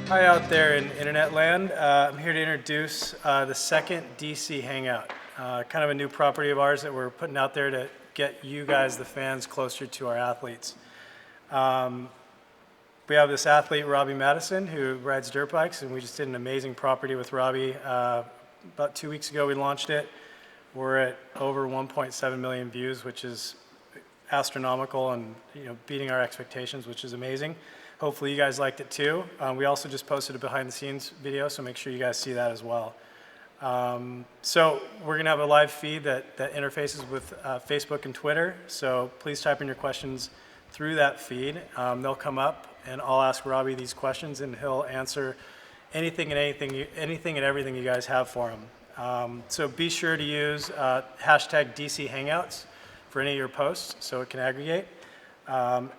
Hi out there in internet land. I'm here to introduce the second DC Hangout, kind of a new property of ours that we're putting out there to get you guys, the fans, closer to our athletes. We have this athlete, Robbie Maddison, who rides dirt bikes, and we just did an amazing property with Robbie. About 2 weeks ago we launched it. We're at over 1.7 million views, which is astronomical and beating our expectations, which is amazing. Hopefully you guys liked it too. We also just posted a behind the scenes video, so make sure you guys see that as well. So we're gonna have a live feed that interfaces with Facebook and Twitter, so please type in your questions through that feed. They'll come up and I'll ask Robbie these questions and he'll answer anything and everything you guys have for him. So be sure to use hashtag DC Hangouts for any of your posts so it can aggregate.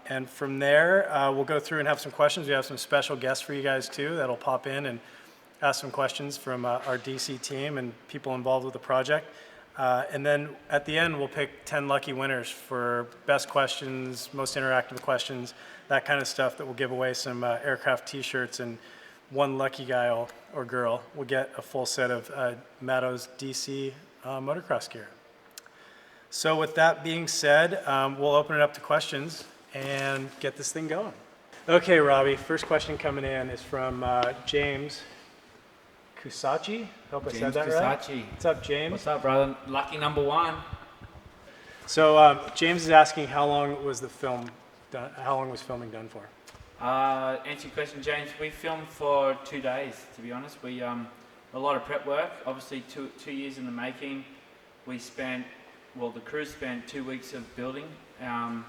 And from there, we'll go through and have some questions. We have some special guests for you guys too that'll pop in and ask some questions from our DC team and people involved with the project. And then at the end, we'll pick 10 lucky winners for best questions, most interactive questions, that kind of stuff that will give away some aircraft t-shirts, and one lucky guy or girl will get a full set of Matto's DC motocross gear. So with that being said, we'll open it up to questions and get this thing going. Okay, Robbie, first question coming in is from James Kusachi. Hope I said that right. What's up, James? What's up, brother? Lucky number one. So James is asking how long was the film done? How long was filming done for? Answer your question, James. We filmed for 2 days. To be honest, we a lot of prep work. Obviously, two years in the making. The crew spent 2 weeks of building, and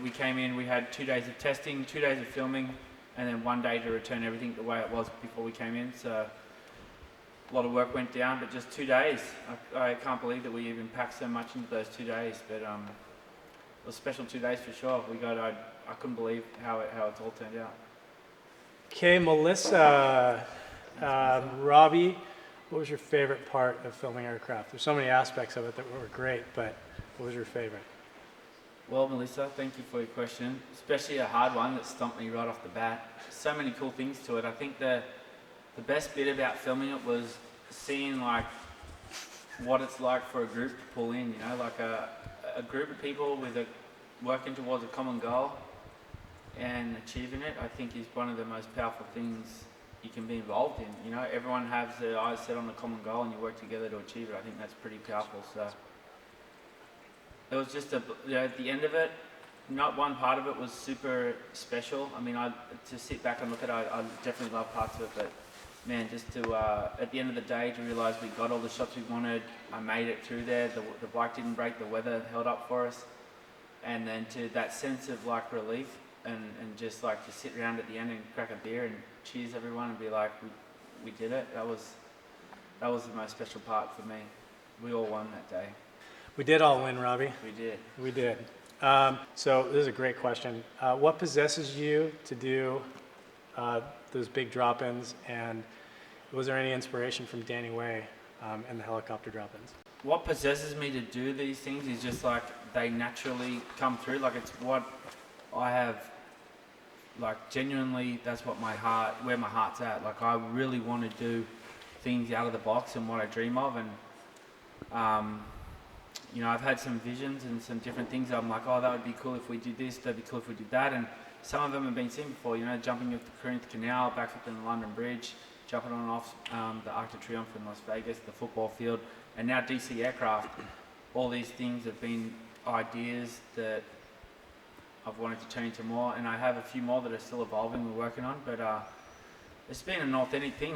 we came in. We had 2 days of testing, 2 days of filming, and then 1 day to return everything the way it was before we came in. So a lot of work went down, but just 2 days. I can't believe that we even packed so much into those 2 days, but it was special 2 days for sure. I couldn't believe how it all turned out. Okay, Melissa, Robbie, what was your favorite part of filming aircraft? There's so many aspects of it that were great, but what was your favorite? Well, Melissa, thank you for your question, especially a hard one that stumped me right off the bat. So many cool things to it. I think the best bit about filming it was seeing what it's like for a group to pull in, like a group of people working towards a common goal and achieving it. I think is one of the most powerful things you can be involved in. Everyone has their eyes set on a common goal and you work together to achieve it. I think that's pretty powerful. So it was just at the end of it, not one part of it was super special. I mean, to sit back and look at it, I definitely love parts of it, but man, just to at the end of the day to realize we got all the shots we wanted, I made it through there, the bike didn't break, the weather held up for us, and then to that sense of relief and just to sit around at the end and crack a beer and cheers everyone and be like, we did it. That was the most special part for me. We all won that day. We did all win, Robbie. We did. So this is a great question. What possesses you to do those big drop-ins, and was there any inspiration from Danny Way and the helicopter drop-ins? What possesses me to do these things is just they naturally come through. It's what I have. Genuinely, that's what where my heart's at. I really want to do things out of the box and what I dream of, and I've had some visions and some different things. I'm like, oh, that would be cool if we did this. That'd be cool if we did that. And some of them have been seen before. Jumping off the Corinth Canal, backflip in the London Bridge, jumping on and off the Arc de Triomphe in Las Vegas, the football field, and now DC Aircraft. All these things have been ideas that I've wanted to turn into more, and I have a few more that are still evolving. We're working on, but it's been an authentic thing.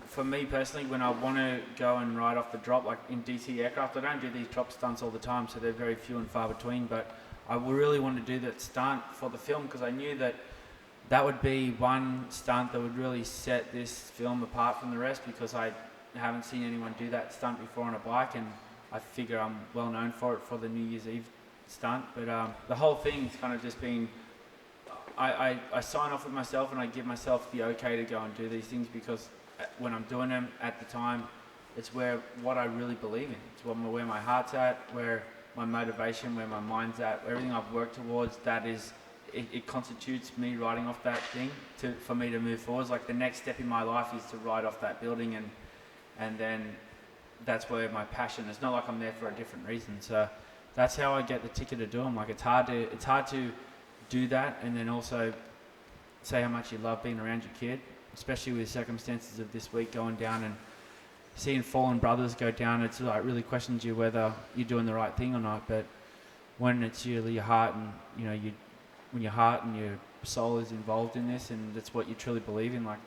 For me personally, when I want to go and ride off the drop, in DC Aircraft, I don't do these drop stunts all the time, so they're very few and far between. But I really wanted to do that stunt for the film because I knew that would be one stunt that would really set this film apart from the rest, because I haven't seen anyone do that stunt before on a bike, and I figure I'm well known for it for the New Year's Eve stunt. But the whole thing's kind of just been, I sign off with myself and I give myself the okay to go and do these things, because when I'm doing them at the time, it's what I really believe in. It's where my heart's at, where my motivation, where my mind's at, everything I've worked towards, that is it constitutes me riding off that thing for me to move forwards. Like the next step in my life is to ride off that building, and then that's where my passion. It's not like I'm there for a different reason. So that's how I get the ticket to do them. Like it's hard to do that, and then also say how much you love being around your kid, especially with circumstances of this week going down and seeing fallen brothers go down. It's like really questions you whether you're doing the right thing or not. But when it's really your heart and when your heart and your soul is involved in this and that's what you truly believe in, like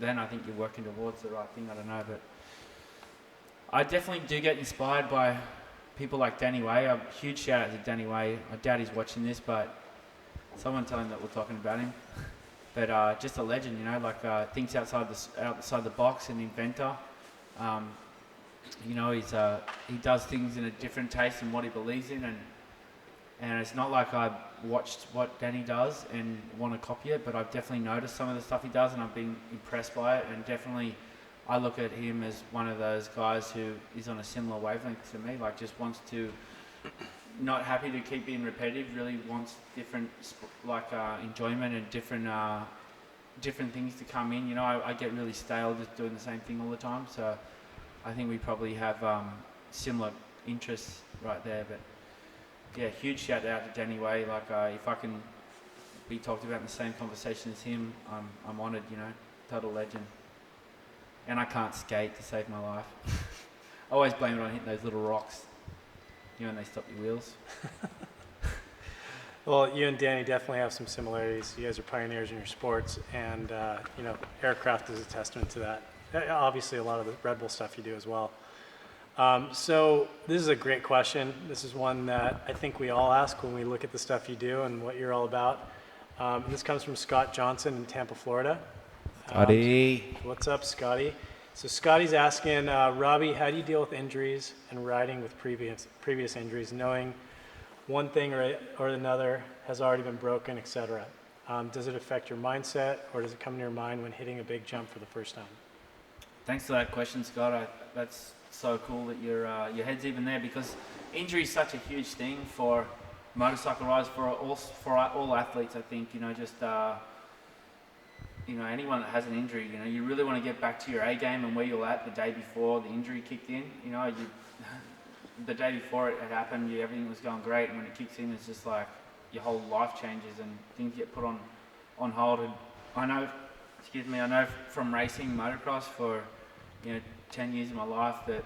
then I think you're working towards the right thing. I don't know, but I definitely do get inspired by people like Danny Way. A huge shout out to Danny Way. I doubt he's watching this, but someone tell him that we're talking about him. But just a legend, thinks outside the box, an inventor. He does things in a different taste than what he believes in, and it's not like I've watched what Danny does and want to copy it, but I've definitely noticed some of the stuff he does and I've been impressed by it, and definitely I look at him as one of those guys who is on a similar wavelength to me, like just wants to, not happy to keep being repetitive, really wants different enjoyment and different things to come in. I get really stale just doing the same thing all the time, so I think we probably have similar interests right there. But yeah, huge shout out to Danny Way. If I can be talked about in the same conversation as him, I'm honoured. Total legend. And I can't skate to save my life. I always blame it on hitting those little rocks. When they stop your wheels. Well, you and Danny definitely have some similarities. You guys are pioneers in your sports, and Aircraft is a testament to that. Obviously, a lot of the Red Bull stuff you do as well. So this is a great question. This is one that I think we all ask when we look at the stuff you do and what you're all about. This comes from Scott Johnson in Tampa, Florida. Scotty. What's up, Scotty? So Scotty's asking, Robbie, how do you deal with injuries and riding with previous injuries, knowing one thing or another has already been broken, etc.? Does it affect your mindset, or does it come to your mind when hitting a big jump for the first time? Thanks for that question, Scott. That's so cool that your head's even there, because injury is such a huge thing for motorcycle riders, for all athletes. I think anyone that has an injury, you really want to get back to your A game and where you're at the day before the injury kicked in. The day before it had happened, everything was going great, and when it kicks in, it's just like your whole life changes and things get put on hold. And I know from racing motocross for 10 years of my life that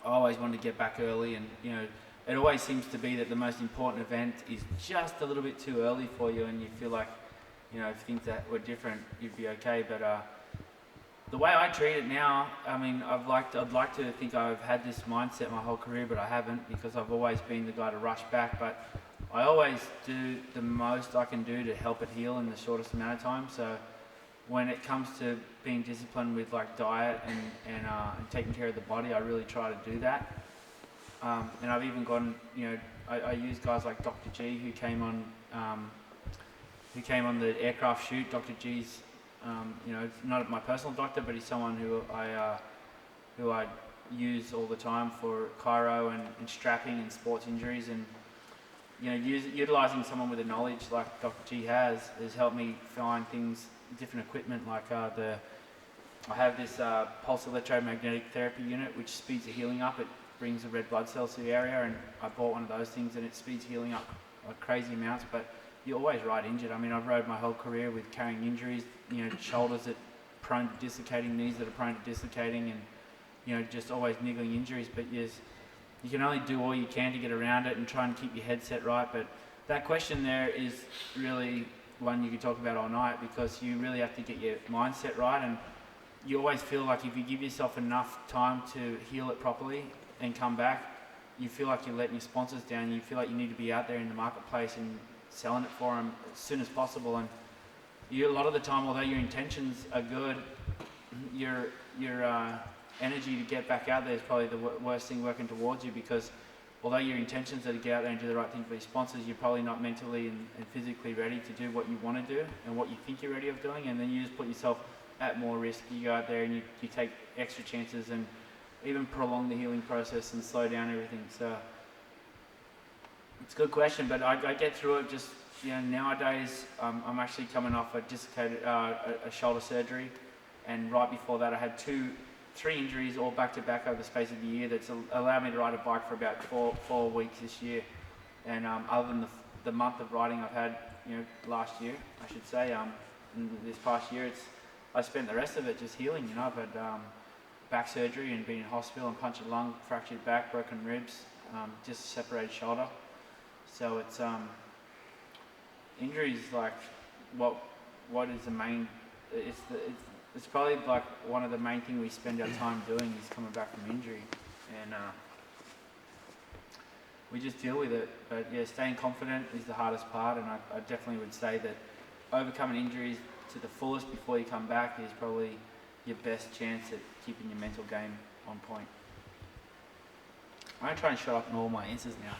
I always wanted to get back early, and it always seems to be that the most important event is just a little bit too early for you, and you feel like if things that were different, you'd be okay. But the way I treat it now, I'd like to think I've had this mindset my whole career, but I haven't, because I've always been the guy to rush back. But I always do the most I can do to help it heal in the shortest amount of time. So when it comes to being disciplined with diet and taking care of the body, I really try to do that. And I've even gone, I use guys like Dr. G, who came on the aircraft shoot. Dr. G's, not my personal doctor, but he's someone who I use all the time for chiro and strapping and sports injuries, and utilizing someone with the knowledge like Dr. G has helped me find things, different equipment. I have this pulse electromagnetic therapy unit which speeds the healing up. It brings the red blood cells to the area, and I bought one of those things, and it speeds healing up crazy amounts. But you always ride injured. I've rode my whole career with carrying injuries, shoulders that are prone to dislocating, knees that are prone to dislocating, and just always niggling injuries. But you can only do all you can to get around it and try and keep your head set right. But that question there is really one you could talk about all night, because you really have to get your mindset right, and you always feel like if you give yourself enough time to heal it properly and come back, you feel like you're letting your sponsors down. You feel like you need to be out there in the marketplace and selling it for them as soon as possible. And a lot of the time, although your intentions are good, your energy to get back out there is probably the worst thing working towards you, because although your intentions are to get out there and do the right thing for your sponsors, you're probably not mentally and physically ready to do what you want to do and what you think you're ready of doing, and then you just put yourself at more risk. You go out there and you take extra chances and even prolong the healing process and slow down everything. So it's a good question, but I get through it just nowadays I'm actually coming off a dislocated a shoulder surgery, and right before that I had 3 injuries all back to back over the space of the year. That's allowed me to ride a bike for about four weeks this year. And other than the month of riding I've had, last year I should say, in this past year, I spent the rest of it just healing. I've had back surgery and been in hospital and punctured lung, fractured back, broken ribs, just separated shoulder. So it's injuries like what is the main. It's probably like one of the main things we spend our time doing is coming back from injury, and we just deal with it. But yeah, staying confident is the hardest part, and I definitely would say that overcoming injuries to the fullest before you come back is probably your best chance at keeping your mental game on point. I'm going to try and shut up on all my answers now.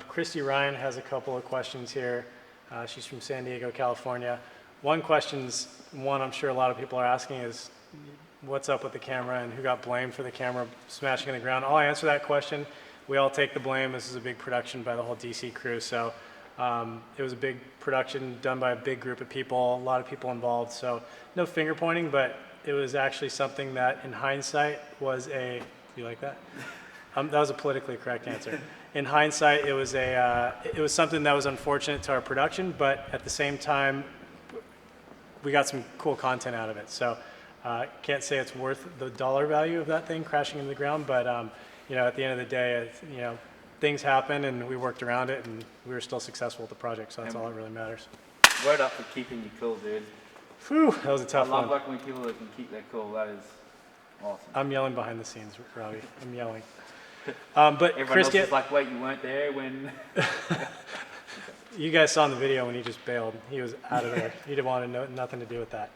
Christy Ryan has a couple of questions here. She's from San Diego, California. One I'm sure a lot of people are asking is, what's up with the camera and who got blamed for the camera smashing in the ground? I'll answer that question. We all take the blame. This is a big production by the whole DC crew. So it was a big production done by a big group of people, a lot of people involved. So no finger pointing, but it was actually something that in hindsight was you like that? That was a politically correct answer. In hindsight, it was something that was unfortunate to our production, but at the same time, we got some cool content out of it. So can't say it's worth the dollar value of that thing crashing into the ground, but at the end of the day, things happen and we worked around it and we were still successful with the project, so that's all that really matters. Word up for keeping you cool, dude. Whew, that was a tough one. I love working with people that can keep their cool. That is awesome. I'm yelling behind the scenes, Robbie. I'm yelling. But everyone else is like, wait, you weren't there when... You guys saw in the video when he just bailed. He was out of there. He didn't want nothing to do with that.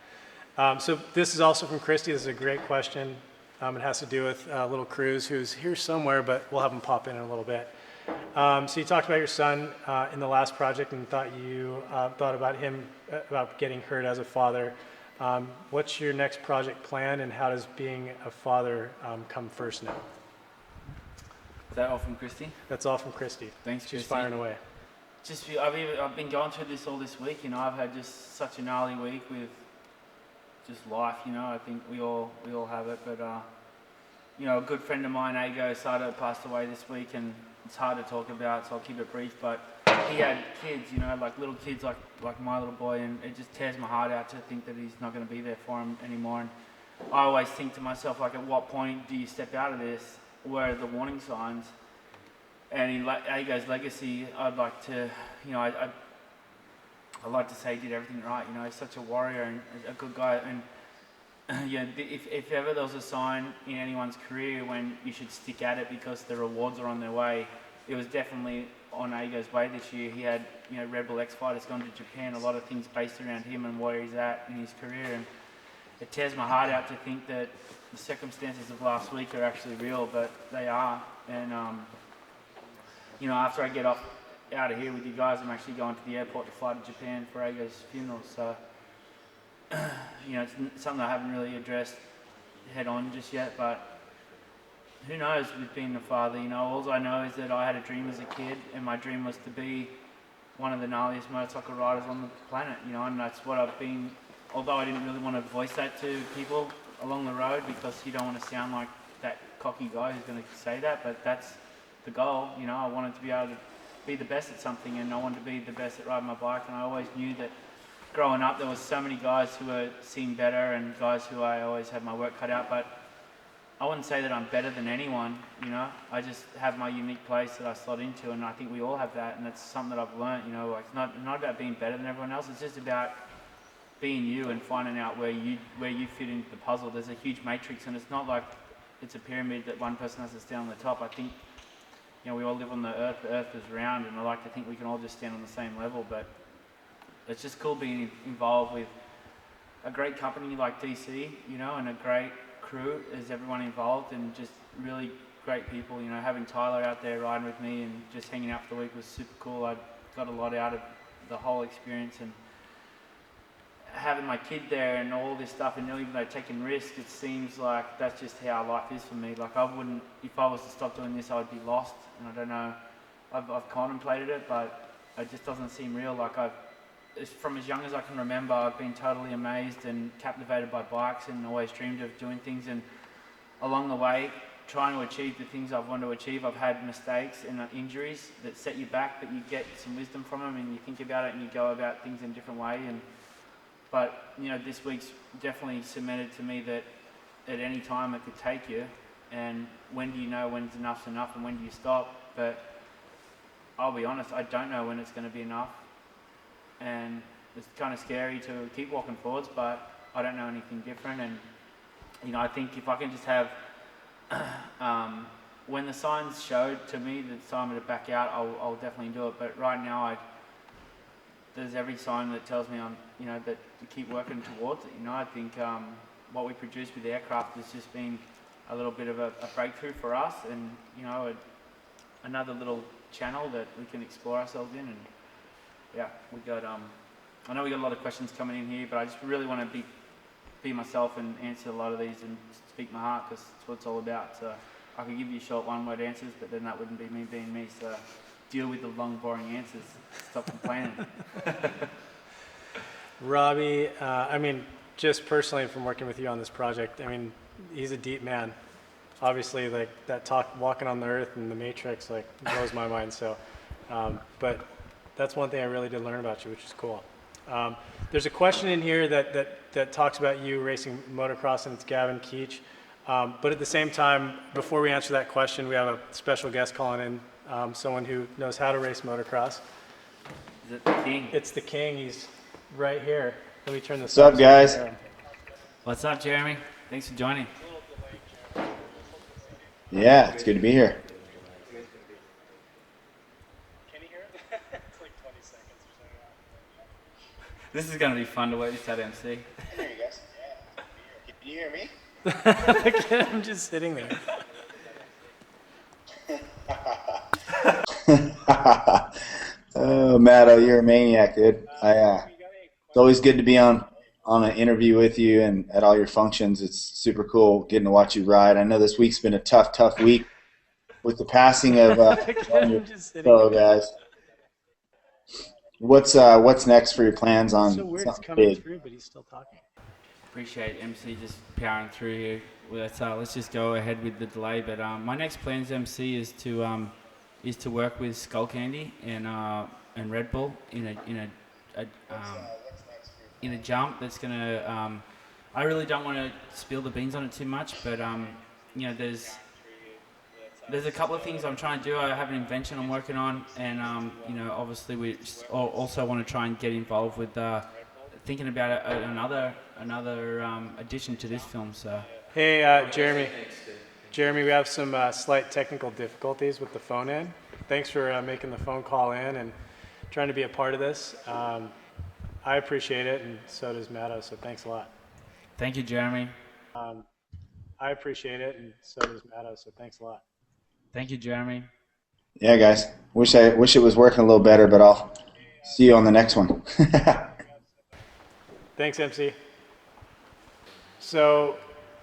So this is also from Christy. This is a great question. It has to do with little Cruz, who's here somewhere, but we'll have him pop in a little bit. So you talked about your son in the last project and thought about him, about getting hurt as a father. What's your next project plan, and how does being a father come first now? Is that all from Christy? That's all from Christy. Thanks, She's Christy. firing away. I've been going through this all this week. I've had just such a gnarly week with just life. I think we all have it. But a good friend of mine, Ago Sada, passed away this week, and it's hard to talk about, so I'll keep it brief. But he had kids, like little kids, like my little boy, and it just tears my heart out to think that he's not going to be there for him anymore. And I always think to myself, like, at what point do you step out of this? Where are the warning signs? And in Ago's legacy, I'd like to, I'd like to say he did everything right. He's such a warrior and a good guy. And if ever there was a sign in anyone's career when you should stick at it because the rewards are on their way, it was definitely on Ago's way this year. He had, Red Bull X-Fighters gone to Japan, a lot of things based around him and where he's at in his career. And it tears my heart out to think that the circumstances of last week are actually real, but they are. And after I get out of here with you guys, I'm actually going to the airport to fly to Japan for Ago's funeral. So, it's something I haven't really addressed head on just yet, but who knows with being a father. All I know is that I had a dream as a kid, and my dream was to be one of the gnarliest motorcycle riders on the planet, and that's what I've been, although I didn't really want to voice that to people along the road because you don't want to sound like that cocky guy who's going to say that, but that's the goal. I wanted to be able to be the best at something, and I wanted to be the best at riding my bike, and I always knew that growing up there was so many guys who were seen better and guys who I always had my work cut out, but I wouldn't say that I'm better than anyone. I just have my unique place that I slot into, and I think we all have that, and that's something that I've learned. It's not about being better than everyone else, it's just about being you and finding out where you fit into the puzzle. There's a huge matrix, and it's not like it's a pyramid that one person has to stand on the top. I think we all live on the earth is round, and I like to think we can all just stand on the same level, but it's just cool being involved with a great company like DC, and a great crew as everyone involved, and just really great people. Having Tyler out there riding with me and just hanging out for the week was super cool. I got a lot out of the whole experience, and having my kid there and all this stuff, and even though taking risks, it seems like that's just how life is for me. Like I wouldn't, if I was to stop doing this, I would be lost. And I don't know, I've contemplated it, but it just doesn't seem real. Like from as young as I can remember, I've been totally amazed and captivated by bikes and always dreamed of doing things. And along the way, trying to achieve the things I've wanted to achieve, I've had mistakes and injuries that set you back, but you get some wisdom from them and you think about it and you go about things in a different way. But you know, this week's definitely cemented to me that at any time it could take you, and when do you know when's enough's enough and when do you stop? But I'll be honest, I don't know when it's going to be enough, and it's kind of scary to keep walking forwards, but I don't know anything different. And you know, I think if I can just have when the signs showed to me that it's time to back out, I'll definitely do it. But right now, there's every sign that tells me you know, that to keep working towards it. You know, I think what we produce with aircraft has just been a little bit of a breakthrough for us, and you know, another little channel that we can explore ourselves in. And yeah, we got. I know we got a lot of questions coming in here, but I just really want to be myself and answer a lot of these and speak my heart, because that's what it's all about. So I could give you short one-word answers, but then that wouldn't be me being me. So deal with the long, boring answers. Stop complaining. Robbie, I mean, just personally from working with you on this project, I mean, he's a deep man. Obviously, like that talk, walking on the earth and the Matrix, like blows my mind. So, but that's one thing I really did learn about you, which is cool. There's a question in here that talks about you racing motocross, and it's Gavin Keach. But at the same time, before we answer that question, we have a special guest calling in, someone who knows how to race motocross. Is it the king? It's the king. He's right here. Let me turn this. What's up, guys? What's up, Jeremy? Thanks for joining. Yeah, it's good to be here. Can you hear it? It's like 20 seconds or so. This is going to be fun to wait this out MC. Here you guys. Can you hear me? I'm just sitting there. Oh, Matto, you're a maniac, dude. It's always good to be on an interview with you and at all your functions. It's super cool getting to watch you ride. I know this week's been a tough week with the passing of your fellow guys. What's next for your plans on So weird, it's something coming big? through, but he's still talking. Appreciate MC just powering through here. Well, let's just go ahead with the delay. But my next plans, MC, is to work with Skull Candy and Red Bull in a jump that's gonna. I really don't want to spill the beans on it too much, but you know, there's a couple of things I'm trying to do. I have an invention I'm working on, and you know, obviously we also want to try and get involved with thinking about another addition to this film. So Hey, Jeremy, we have some slight technical difficulties with the phone in. Thanks for making the phone call in and trying to be a part of this. I appreciate it, and so does Matto, so thanks a lot. thank you, Jeremy. I appreciate it, and so does Matto, so thanks a lot. Thank you, Jeremy. Yeah, guys. Wish it was working a little better, but I'll see you on the next one. Thanks, MC. So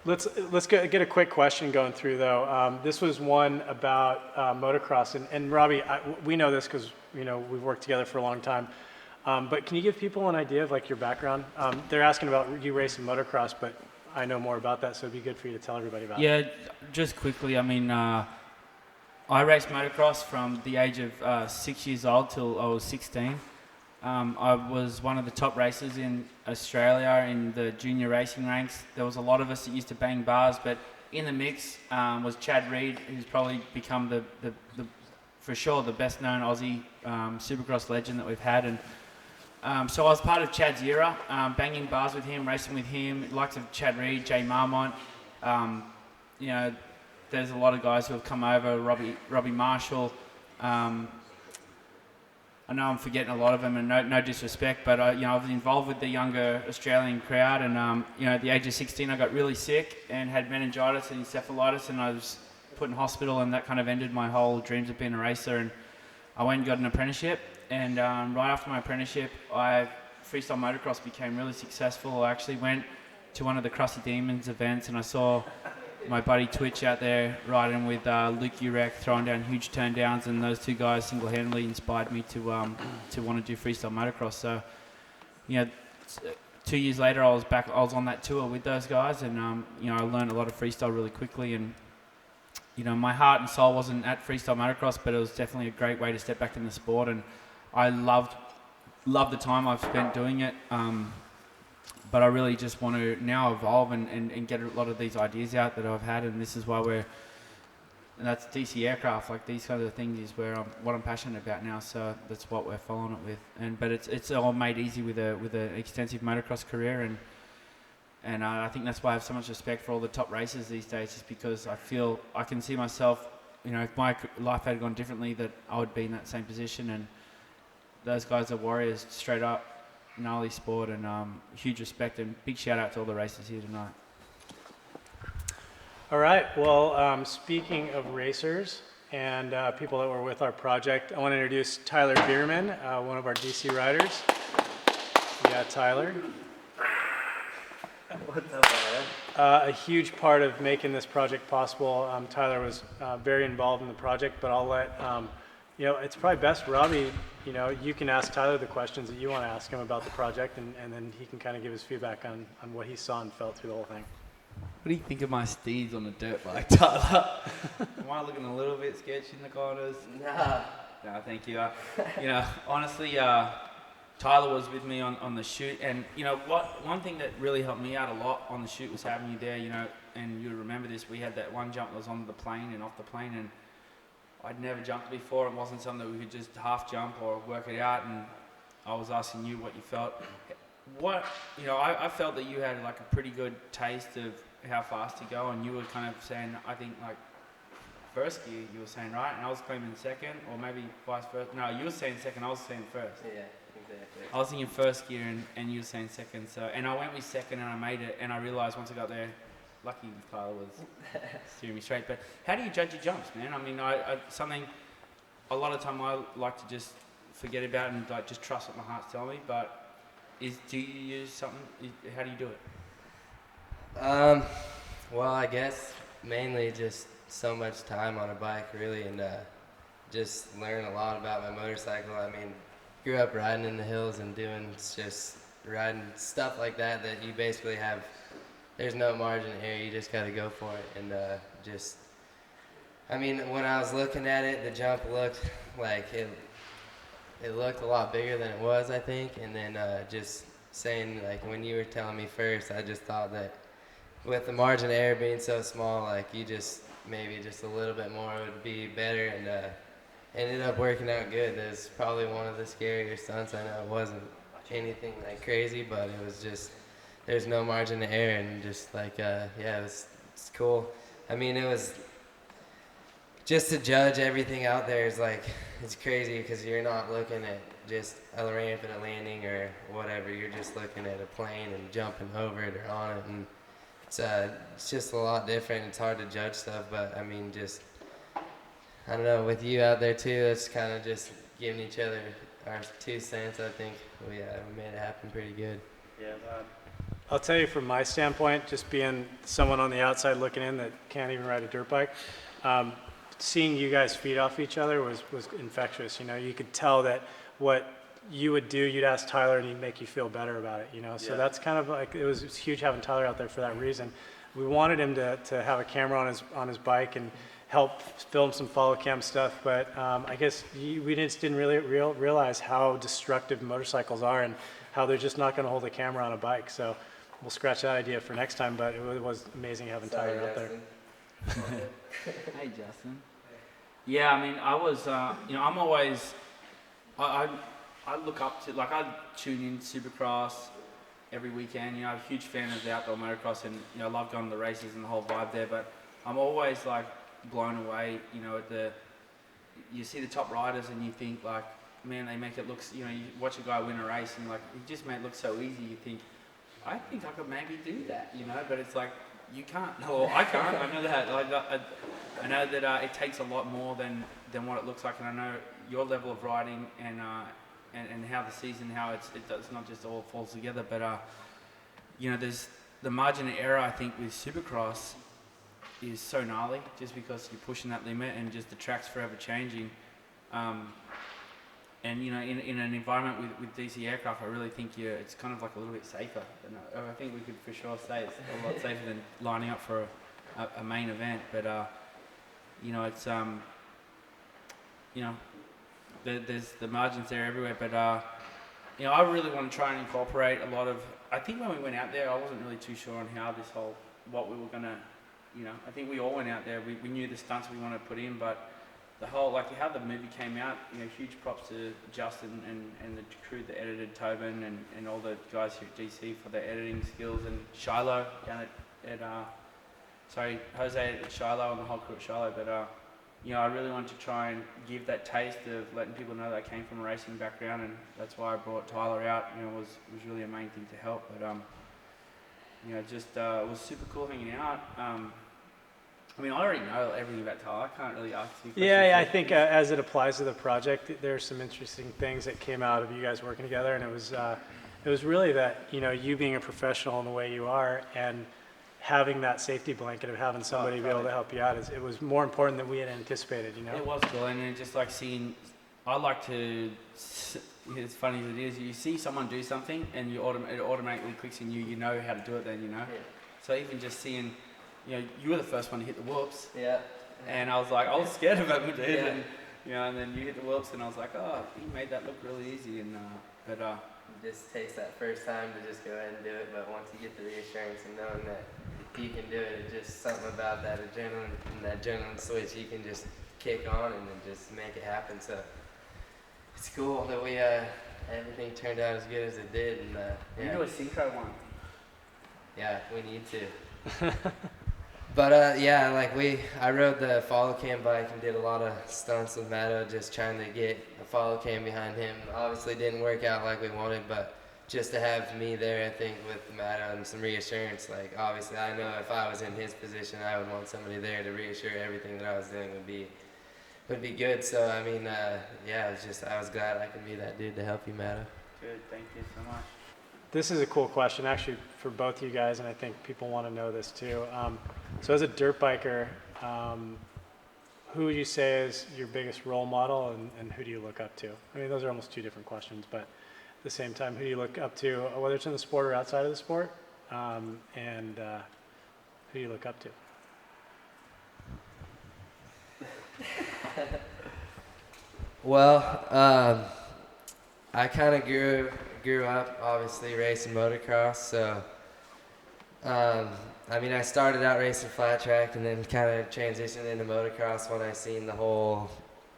let's get a quick question going through, though. This was one about motocross, and Robbie, we know this because you know we've worked together for a long time. But can you give people an idea of like your background? They're asking about you racing motocross, but I know more about that, so it'd be good for you to tell everybody about it. Yeah, just quickly. I mean, I raced motocross from the age of 6 years old till I was 16. I was one of the top racers in Australia in the junior racing ranks. There was a lot of us that used to bang bars, but in the mix was Chad Reed, who's probably become the for sure the best known Aussie supercross legend that we've had. And so I was part of Chad's era, banging bars with him, racing with him, likes of Chad Reed, Jay Marmont. You know, there's a lot of guys who have come over, Robbie Marshall. I know I'm forgetting a lot of them, and no disrespect, but you know, I was involved with the younger Australian crowd, and you know, at the age of 16, I got really sick and had meningitis and encephalitis, and I was put in hospital, and that kind of ended my whole dreams of being a racer. And I went and got an apprenticeship, and right after my apprenticeship, I freestyle motocross became really successful, I actually went to one of the Crusty Demons events and I saw my buddy Twitch out there riding with Luke Urek, throwing down huge turndowns, and those two guys single-handedly inspired me to want to do freestyle motocross. So, 2 years later, I was on that tour with those guys, and I learned a lot of freestyle really quickly. And my heart and soul wasn't at freestyle motocross, but it was definitely a great way to step back in the sport. And I loved the time I've spent doing it. But I really just want to now evolve and get a lot of these ideas out that I've had, and this is why that's DC Aircraft. Like these kinds of things is what I'm passionate about now. So that's what we're following it with. But it's all made easy with an extensive motocross career, and I think that's why I have so much respect for all the top racers these days, just because I feel I can see myself. If my life had gone differently, that I would be in that same position. And those guys are warriors, straight up. Gnarly sport, and huge respect and big shout out to all the racers here tonight. All right, well, speaking of racers and people that were with our project, I want to introduce Tyler Bereman, one of our DC riders. Yeah, Tyler. What's up, man? A huge part of making this project possible. Tyler was very involved in the project, but I'll let, it's probably best, Robbie, you can ask Tyler the questions that you want to ask him about the project, and then he can kind of give his feedback on what he saw and felt through the whole thing. What do you think of my steeds on the dirt bike, Tyler? Am I looking a little bit sketchy in the corners? Nah. No, thank you. Honestly, Tyler was with me on the shoot, and one thing that really helped me out a lot on the shoot was having you there, and you remember this, we had that one jump that was on the plane and off the plane, and I'd never jumped before. It wasn't something that we could just half jump or work it out, and I was asking you what you felt. I felt that you had like a pretty good taste of how fast to go, and you were kind of saying, I think like first gear you were saying, right, and I was claiming second, or maybe vice versa. No, you were saying second, I was saying first. Yeah, exactly. I was thinking first gear and you were saying second, and I went with second and I made it, and I realised once I got there, lucky Tyler was steering me straight. But how do you judge your jumps, man? I mean, something a lot of time I like to just forget about and like just trust what my heart's telling me. But do you use something? How do you do it? Well, I guess mainly just so much time on a bike, really, and just learn a lot about my motorcycle. I mean, grew up riding in the hills and doing just riding stuff like that you basically have. There's no margin of error, you just got to go for it. And when I was looking at it, the jump looked like it looked a lot bigger than it was, I think. And then just saying, like, when you were telling me first, I just thought that with the margin of error being so small, like, maybe just a little bit more would be better. And ended up working out good. It was probably one of the scarier stunts. I know it wasn't anything like crazy, but it was just, there's no margin of error, and just like, it's cool. I mean, it was just to judge everything out there is like, it's crazy because you're not looking at just a ramp and a landing or whatever. You're just looking at a plane and jumping over it or on it, and it's just a lot different. It's hard to judge stuff, but I mean, just, I don't know, with you out there too, it's kind of just giving each other our 2 cents. I think we made it happen pretty good. Yeah, I'll tell you from my standpoint, just being someone on the outside looking in that can't even ride a dirt bike, seeing you guys feed off each other was infectious. You could tell that what you would do, you'd ask Tyler and he'd make you feel better about it, So that's kind of like, it was huge having Tyler out there for that reason. We wanted him to have a camera on his bike and help film some follow cam stuff, but I guess we just didn't really realize how destructive motorcycles are and how they're just not going to hold a camera on a bike. So we'll scratch that idea for next time, but it was amazing having Tyler out there. Hey, Justin. Yeah, I mean, I was, I'm always, I look up to, like, I tune in Supercross every weekend. I'm a huge fan of the outdoor motocross, and I love going to the races and the whole vibe there. But I'm always like blown away, you see the top riders and you think like, man, they make it look, you watch a guy win a race and like, he just made it look so easy. You think, I think I could maybe do that, but it's like, you can't, or I can't. I know that, I know that it takes a lot more than what it looks like, and I know your level of riding and and how the season, how it does not just all falls together, but you know, there's the margin of error. I think with Supercross is so gnarly, just because you're pushing that limit and just the track's forever changing. And you know, in an environment with DC aircraft, I really think it's kind of like a little bit safer. And I think we could for sure say it's a lot safer than lining up for a main event. But you know, it's you know, there's the margins there everywhere. But you know, I really want to try and incorporate a lot of. I think when we went out there, I wasn't really too sure on how this whole what we were gonna. You know, I think we all went out there. We knew the stunts we wanted to put in, but the whole, like how the movie came out, you know, huge props to Justin and the crew that edited Tobin and all the guys here at DC for their editing skills, and Shiloh down Jose at Shiloh and the whole crew at Shiloh. But you know, I really wanted to try and give that taste of letting people know that I came from a racing background, and that's why I brought Tyler out. You know, was really a main thing to help. But you know, just it was super cool hanging out. I mean, I already know everything about Tyler. I can't really ask you. Yeah, I think as it applies to the project, there's some interesting things that came out of you guys working together, and it was really that, you know, you being a professional in the way you are and having that safety blanket of having somebody be able to help you out. It was more important than we had anticipated, you know. It was cool, and then just like seeing, I like to. It's funny as it is, you see someone do something, and it automatically clicks in you. You know how to do it, then you know. Yeah. So even just seeing. You know, you were the first one to hit the whoops. Yeah. And I was like, I was scared of him, dude. Yeah. And, you know, and then you hit the whoops, and I was like, oh, he made that look really easy. And it just takes that first time to just go ahead and do it. But once you get the reassurance and knowing that you can do it, it's just something about that adrenaline switch. You can just kick on and then just make it happen. So it's cool that we everything turned out as good as it did. And you do a synchro one. Yeah, we need to. But yeah, like I rode the follow cam bike and did a lot of stunts with Matto, just trying to get a follow cam behind him. Obviously didn't work out like we wanted, but just to have me there, I think, with Matto and some reassurance. Like obviously I know if I was in his position, I would want somebody there to reassure everything that I was doing would be good. So I mean, yeah, I was glad I could be that dude to help you, Matto. Good, thank you so much. This is a cool question, actually, for both you guys, and I think people want to know this too. So as a dirt biker, who would you say is your biggest role model, and who do you look up to? I mean, those are almost two different questions, but at the same time, who do you look up to, whether it's in the sport or outside of the sport, and who do you look up to? Well, I kind of grew up obviously racing motocross, so I mean I started out racing flat track and then kind of transitioned into motocross when I seen the whole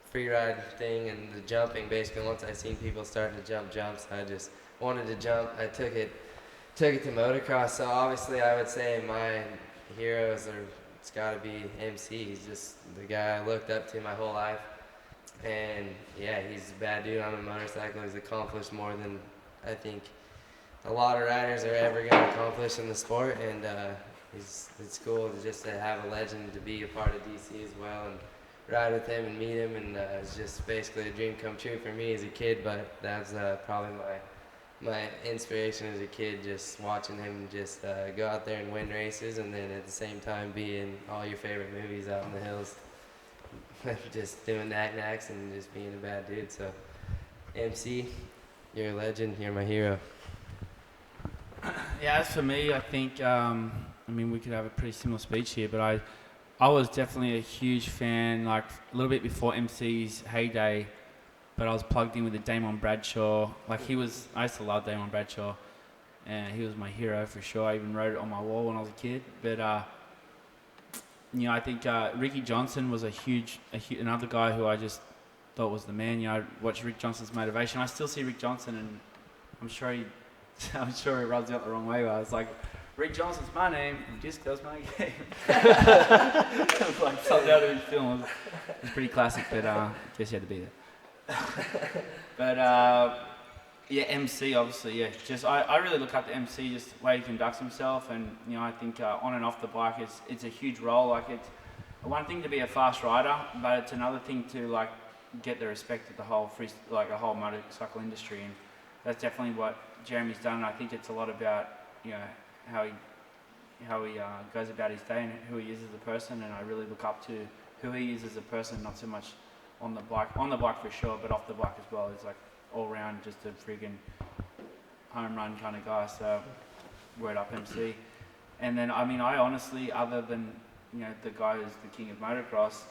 free ride thing and the jumping. Basically once I seen people starting to jump jumps, I just wanted to jump. I took it to motocross. So obviously I would say my heroes it's got to be MC. He's just the guy I looked up to my whole life. And yeah, he's a bad dude on a motorcycle. He's accomplished more than I think a lot of riders are ever going to accomplish in the sport, and it's cool just to have a legend to be a part of DC as well and ride with him and meet him, and it's just basically a dream come true for me as a kid. But that's probably my inspiration as a kid, just watching him just go out there and win races, and then at the same time be in all your favorite movies out in the hills. Just doing knack-knacks and just being a bad dude. So MC, you're a legend, you're my hero. Yeah, as for me, I think, I mean, we could have a pretty similar speech here, but I was definitely a huge fan, like a little bit before MC's heyday, but I was plugged in with the Damon Bradshaw. Like I used to love Damon Bradshaw, and he was my hero for sure. I even wrote it on my wall when I was a kid. But you know, I think Ricky Johnson was another guy who I just thought was the man. You know, I watched Rick Johnson's motivation. I still see Rick Johnson, and I'm sure he rubs me up the wrong way. But I was like, Rick Johnson's my name, and just does my game. It was like something out of his film. It was pretty classic, but I guess you had to be there. But yeah, MC obviously, yeah. Just I really look up to MC, just the way he conducts himself, and you know, I think on and off the bike, it's a huge role. Like it's one thing to be a fast rider, but it's another thing to like get the respect of the whole the whole motorcycle industry, and that's definitely what Jeremy's done. I think it's a lot about how he goes about his day and who he is as a person, and I really look up to who he is as a person, not so much on the bike for sure, but off the bike as well. He's like all round just a friggin' home run kind of guy. So word up MC. And then I honestly, other than the guy who's the king of motocross,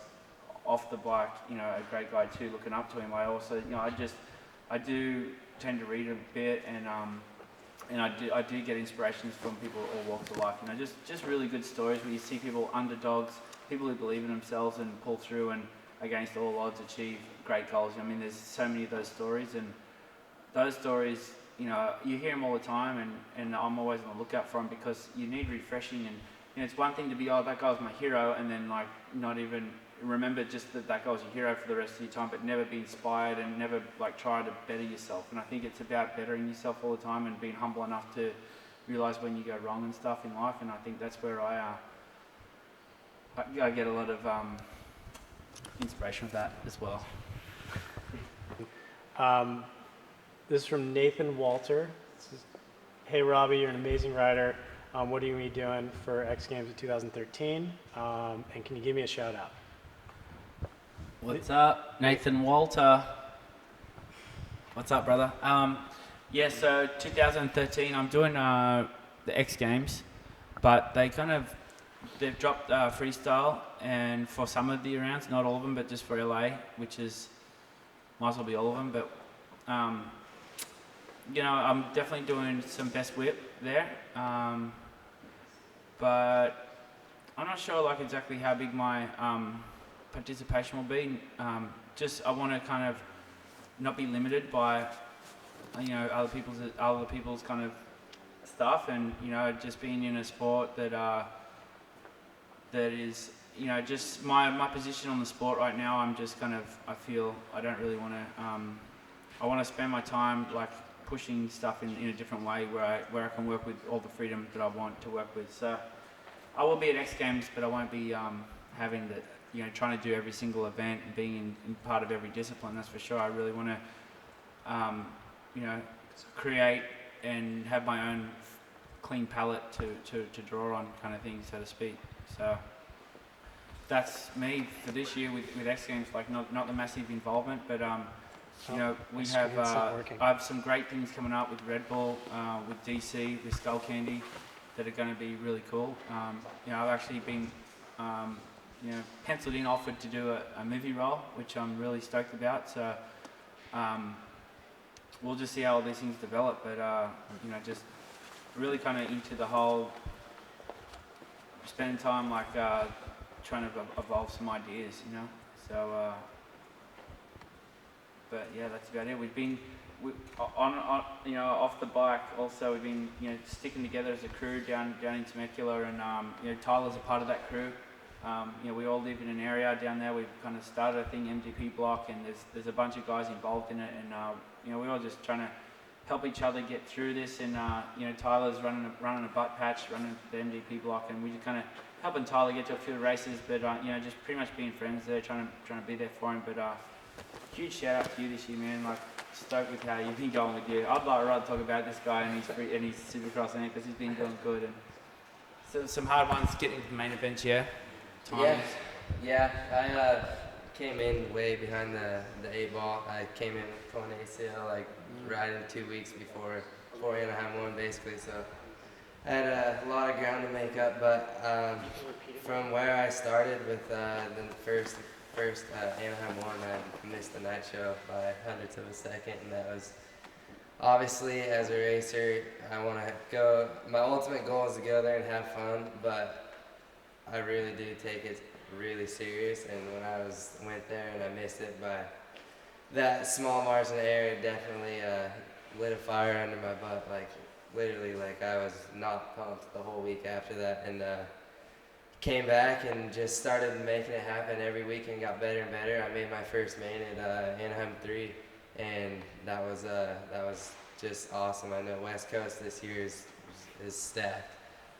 off the bike, a great guy too, looking up to him. I also, I do tend to read a bit, and I do get inspirations from people all walks of life. Just really good stories where you see people, underdogs, people who believe in themselves and pull through and against all odds achieve great goals. There's so many of those stories, and those stories, you hear them all the time, and I'm always on the lookout for them because you need refreshing. And it's one thing to be, that guy was my hero, and then not even remember just that guy was your hero for the rest of your time, but never be inspired and never try to better yourself. And I think it's about bettering yourself all the time and being humble enough to realize when you go wrong and stuff in life. And I think that's where I get a lot of inspiration with that as well. This is from Nathan Walter. Hey Robbie, you're an amazing rider. What are you going to be doing for X Games in 2013? And can you give me a shout out? What's up, Nathan Walter? What's up, brother? So 2013, I'm doing the X Games, but they've dropped freestyle, and for some of the rounds, not all of them, but just for LA, which is might as well be all of them. But I'm definitely doing some best whip there, but I'm not sure exactly how big my participation will be. I want to kind of not be limited by other people's kind of stuff, and just being in a sport that is just my position on the sport right now. I'm just I feel I don't really want to I want to spend my time pushing stuff in a different way where I can work with all the freedom that I want to work with. So I will be at X Games, but I won't be having that trying to do every single event and being in part of every discipline, that's for sure. I really want to, create and have my own clean palette to draw on, kind of thing, so to speak. So that's me for this year with X Games. Not the massive involvement, but we have I have some great things coming up with Red Bull, with DC, with Skull Candy, that are going to be really cool. I've actually been penciled in, offered to do a movie role, which I'm really stoked about. So we'll just see how all these things develop. But just really kind of into the whole spending time trying to evolve some ideas, So, but yeah, that's about it. We've been off the bike. Also, we've been sticking together as a crew down in Temecula, and Tyler's a part of that crew. We all live in an area down there. We've kind of started a thing, MDP block, and there's a bunch of guys involved in it, and we're all just trying to help each other get through this. And Tyler's running a butt patch, running the MDP block, and we're just kind of helping Tyler get to a few races. But just pretty much being friends there, trying to be there for him. But huge shout out to you this year, man. Stoked with how you've been going with you. I'd rather talk about this guy and his Supercross in it, because he's been doing good. And so some hard ones getting to the main events, yeah. Yeah. I came in way behind the 8-ball. I came in with torn ACL right in 2 weeks before Anaheim 1, basically. So I had a lot of ground to make up. But from where I started with the first Anaheim 1, I missed the night show by hundredths of a second, and that was obviously, as a racer, I want to go. My ultimate goal is to go there and have fun, but I really do take it really serious, and when I went there and I missed it by that small margin of error, it definitely lit a fire under my butt. Literally, I was not pumped the whole week after that, and came back and just started making it happen every week and got better and better. I made my first main at Anaheim 3, and that was just awesome. I know West Coast this year is stacked,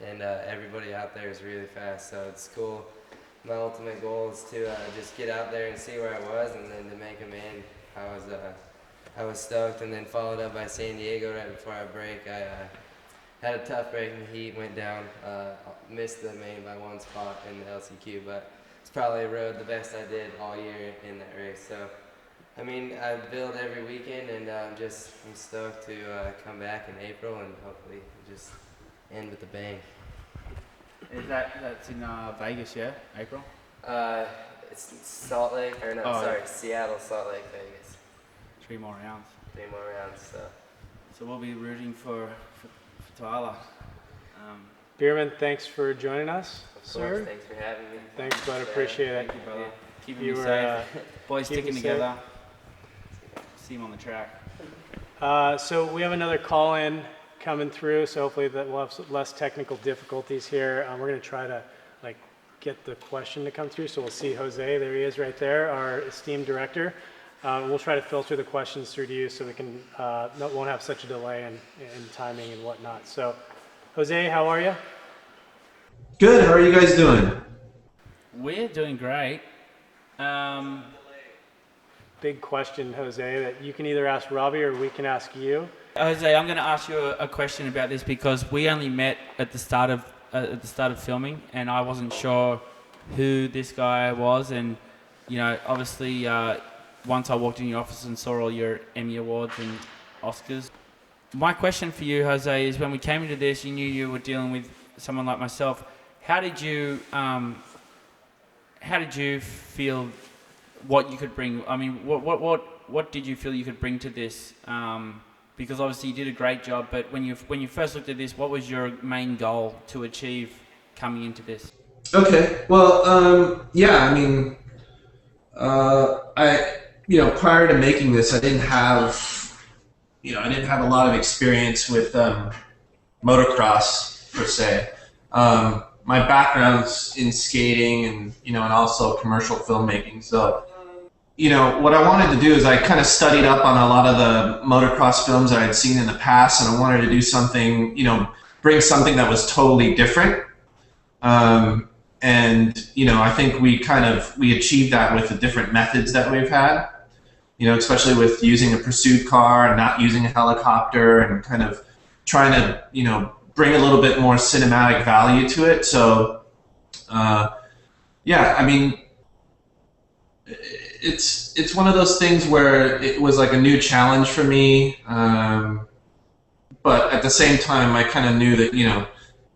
and everybody out there is really fast, so it's cool my ultimate goal is to just get out there and see where I was, and then to make a man. I was stoked, and then followed up by San Diego right before our break. I had a tough break in the heat, went down, missed the main by 1 spot in the LCQ, but it's probably rode the best I did all year in that race. So, I mean, I build every weekend, and I'm stoked to come back in April and hopefully just end with a bang. That's in Vegas, yeah? April? It's Salt Lake, or no, Oh, sorry, Seattle, Salt Lake, Vegas. 3 more rounds. 3 more rounds, so. So we'll be rooting for Tyler. Bereman, thanks for joining us, Of sir. course, thanks for having me. Thanks, bud. Appreciate it. Thank you, brother. Keeping You me were, safe. Boys keep sticking me together. See him on the track. So we have another call-in coming through, so hopefully that we'll have less technical difficulties here. We're going to try to get the question to come through, so we'll see Jose. There he is right there, our esteemed director. We'll try to filter the questions through to you so we can won't have such a delay in timing and whatnot. So, Jose, how are you? Good. How are you guys doing? We're doing great. Big question, Jose, that you can either ask Robbie or we can ask you. Jose, I'm going to ask you a question about this because we only met at the start of filming, and I wasn't sure who this guy was, and obviously once I walked in your office and saw all your Emmy awards and Oscars. My question for you, Jose, is when we came into this, you knew you were dealing with someone like myself. How did you feel what you could bring? I mean, what did you feel you could bring to this? Because obviously you did a great job, but when you first looked at this, what was your main goal to achieve coming into this? Okay. Well, yeah. I mean, prior to making this, I didn't have a lot of experience with motocross per se. My background's in skating and also commercial filmmaking. So, what I wanted to do is I kind of studied up on a lot of the motocross films that I'd seen in the past, and I wanted to do something, bring something that was totally different. I think we achieved that with the different methods that we've had, especially with using a pursuit car and not using a helicopter, and kind of trying to, bring a little bit more cinematic value to it. So, yeah, I mean, it's one of those things where it was like a new challenge for me, but at the same time, I kind of knew that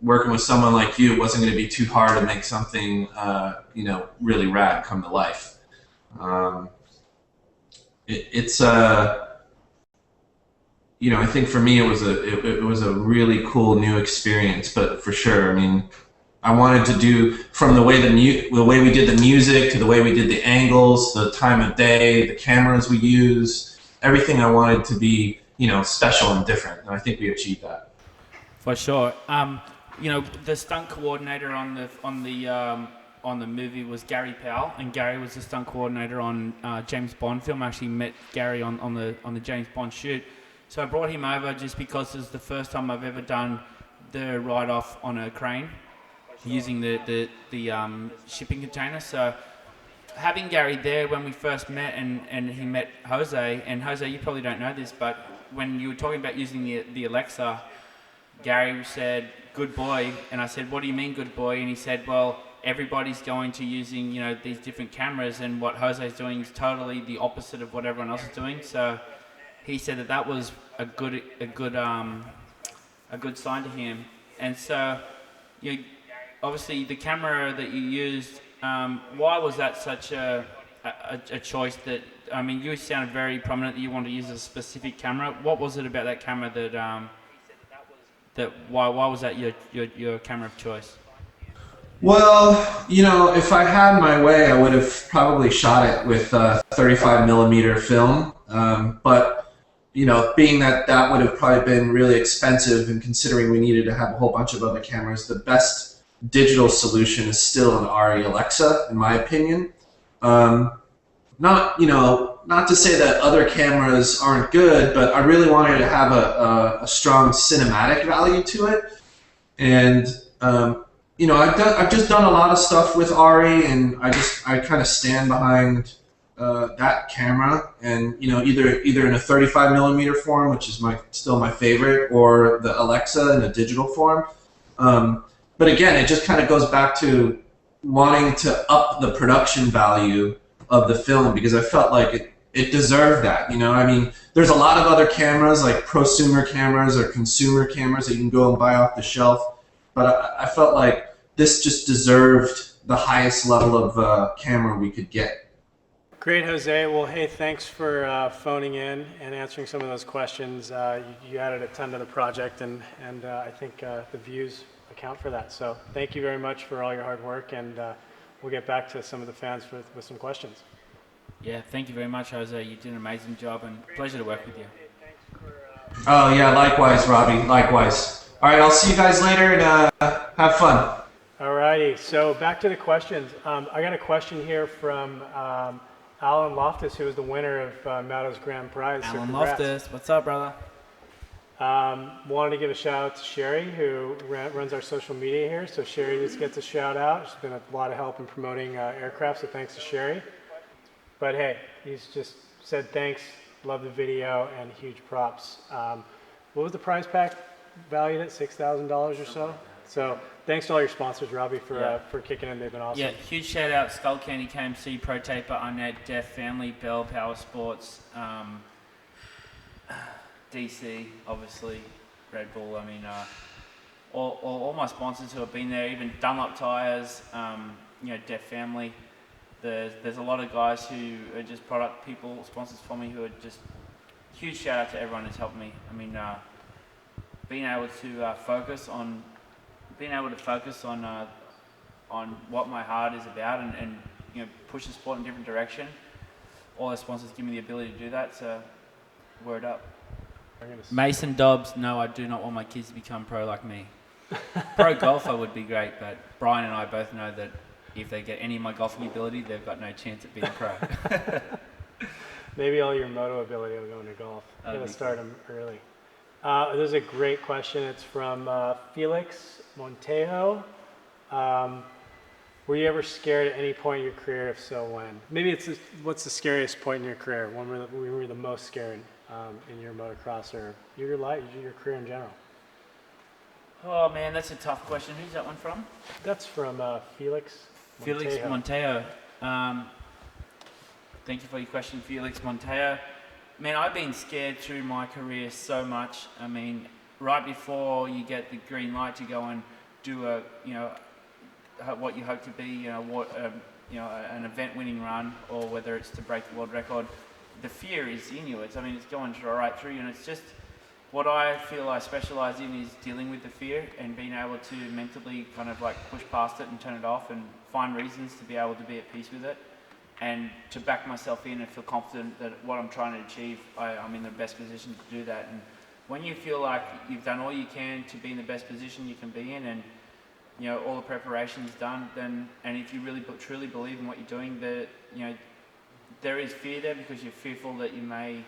working with someone like you, it wasn't going to be too hard to make something really rad come to life. I think for me it was a really cool new experience. But for sure, I mean, I wanted to do from the way we did the music to the way we did the angles, the time of day, the cameras we use, everything I wanted to be, special and different. And I think we achieved that. For sure. The stunt coordinator on the movie was Gary Powell, and Gary was the stunt coordinator on James Bond film. I actually met Gary on the James Bond shoot. So I brought him over just because it's the first time I've ever done the ride-off on a crane using the shipping container. So having Gary there when we first met, and he met Jose, and Jose, you probably don't know this, but when you were talking about using the Alexa, Gary said, "Good boy," and I said, "What do you mean, good boy?" And he said, "Well, everybody's going to using these different cameras, and what Jose's doing is totally the opposite of what everyone else is doing." So he said that was a good sign to him. And so, obviously the camera that you used, why was that such a choice? That, I mean, you sounded very prominent that you wanted to use a specific camera. What was it about that camera that why was that your camera of choice? Well, if I had my way, I would have probably shot it with a 35 millimeter film. But being that would have probably been really expensive, and considering we needed to have a whole bunch of other cameras, the best digital solution is still an RE Alexa, in my opinion. Not to say that other cameras aren't good, but I really wanted to have a strong cinematic value to it. And I've just done a lot of stuff with Ari, and I kind of stand behind that camera, and either in a 35 millimeter form, which is still my favorite, or the Alexa in a digital form. But again, it just kind of goes back to wanting to up the production value of the film, because I felt like it deserved that. I mean, there's a lot of other cameras like prosumer cameras or consumer cameras that you can go and buy off the shelf, but I felt like this just deserved the highest level of camera we could get. Great, Jose. Well, hey, thanks for phoning in and answering some of those questions. You added a ton to the project, and I think the views account for that. So thank you very much for all your hard work, and we'll get back to some of the fans with some questions. Yeah, thank you very much, Jose. You did an amazing job, and pleasure to work with you. Oh yeah, likewise, Robbie. Likewise. All right, I'll see you guys later, and have fun. Alrighty, so back to the questions. I got a question here from Alan Loftus, who was the winner of Matto's Grand Prize. So Alan congrats. Loftus, what's up, brother? Wanted to give a shout out to Sherry, who runs our social media here. So Sherry just gets a shout out. She's been a lot of help in promoting Aircraft, so thanks to Sherry. But hey, he's just said thanks, love the video, and huge props. What was the prize pack valued at? $6,000 or so? So thanks to all your sponsors, Robbie, for kicking in. They've been awesome. Yeah, huge shout out Skull Candy, KMC, Pro Taper, Unnet, Deaf Family, Bell, Power Sports, DC, obviously, Red Bull. I mean, all my sponsors who have been there, even Dunlop Tires, Deaf Family. There's a lot of guys who are just product people, sponsors for me, who are just huge shout out to everyone who's helped me. I mean, being able to focus on what my heart is about, and push the sport in a different direction. All the sponsors give me the ability to do that, so word up. Mason Dobbs, no, I do not want my kids to become pro like me. Pro golfer would be great, but Brian and I both know that if they get any of my golfing ability, they've got no chance at being pro. Maybe all your moto ability will go into golf. Gotta start them early. There's a great question. It's from Felix Montejo. Were you ever scared at any point in your career? If so, when? Maybe what's the scariest point in your career? When were you the most scared in your motocross or your life, your career in general? Oh man, that's a tough question. Who's that one from? That's from Felix Montejo. Felix Montejo. Thank you for your question, Felix Montejo. Man, I've been scared through my career so much. I mean, right before you get the green light to go and do what you hope to be, an event-winning run, or whether it's to break the world record, the fear is in you. It's going right through you, and it's just what I feel I specialize in is dealing with the fear and being able to mentally kind of like push past it and turn it off and find reasons to be able to be at peace with it, and to back myself in and feel confident that what I'm trying to achieve, I'm in the best position to do that. And when you feel like you've done all you can to be in the best position you can be in, and all the preparation's done, then, and if you really truly believe in what you're doing, there is fear there because you're fearful that you may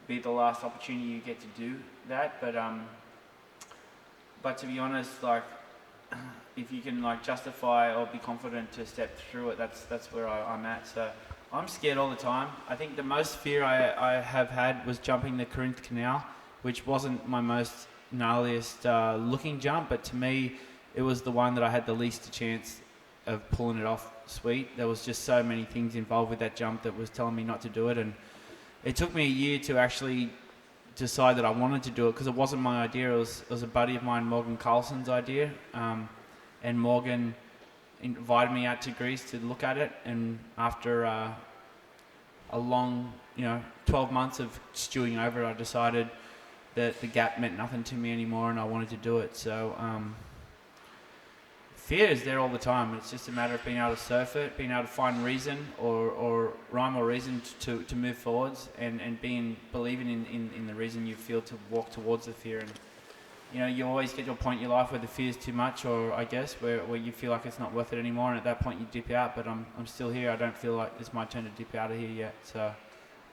be the last opportunity you get to do that. But to be honest, like, if you can justify or be confident to step through it, that's where I'm at. So I'm scared all the time. I think the most fear I have had was jumping the Corinth Canal, which wasn't my most gnarliest looking jump, but to me it was the one that I had the least chance of pulling it off sweet. There was just so many things involved with that jump that was telling me not to do it, and it took me a year to actually decide that I wanted to do it, because it wasn't my idea. It was a buddy of mine, Morgan Carlson's idea, and Morgan invited me out to Greece to look at it, and after a long 12 months of stewing over it, I decided that the gap meant nothing to me anymore and I wanted to do it. So fear is there all the time. It's just a matter of being able to surf it, being able to find reason or rhyme or reason to move forwards, and believing in the reason you feel to walk towards the fear. And you always get to a point in your life where the fear is too much, or I guess where you feel like it's not worth it anymore, and at that point you dip out. But I'm still here. I don't feel like it's my turn to dip out of here yet, so